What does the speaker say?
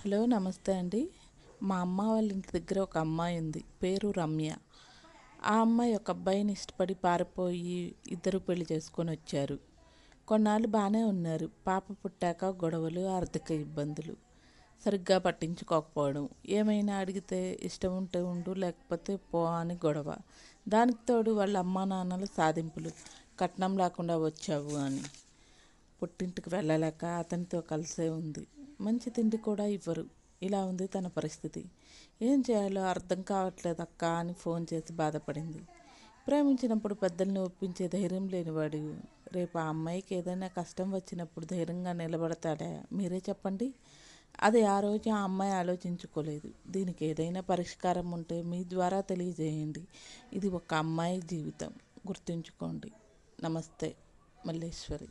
Hello నమస్తే అండి. మా అమ్మ వాళ్ళ ఇంటి దగ్గర ఒక అమ్మాయి ఉంది, పేరు రమ్య. ఆ అమ్మాయి ఒక అబ్బాయిని ఇష్టపడి పారిపోయి ఇద్దరు పెళ్లి చేసుకొని వచ్చారు. కొన్నాళ్ళు బాగానే ఉన్నారు. పాప పుట్టాక గొడవలు, ఆర్థిక ఇబ్బందులు, సరిగ్గా పట్టించుకోకపోవడం, ఏమైనా అడిగితే ఇష్టం ఉంటే ఉండు లేకపోతే పో అని గొడవ. దానికి తోడు వాళ్ళ అమ్మా నాన్నల సాధింపులు, కట్నం లేకుండా వచ్చావు అని. పుట్టింటికి వెళ్ళలేక అతనితో కలిసే ఉంది. మంచి తిండి కూడా ఇవ్వరు. ఇలా ఉంది తన పరిస్థితి. ఏం చేయాలో అర్థం కావట్లేదు అక్క అని ఫోన్ చేసి బాధపడింది. ప్రేమించినప్పుడు పెద్దల్ని ఒప్పించే ధైర్యం లేనివాడు రేపు ఆ అమ్మాయికి ఏదైనా కష్టం వచ్చినప్పుడు ధైర్యంగా నిలబడతాడా? మీరే చెప్పండి. అది ఆ రోజు ఆ అమ్మాయి ఆలోచించుకోలేదు. దీనికి ఏదైనా పరిష్కారం ఉంటే మీ ద్వారా తెలియజేయండి. ఇది ఒక అమ్మాయి జీవితం, గుర్తుంచుకోండి. నమస్తే. మల్లేశ్వరి.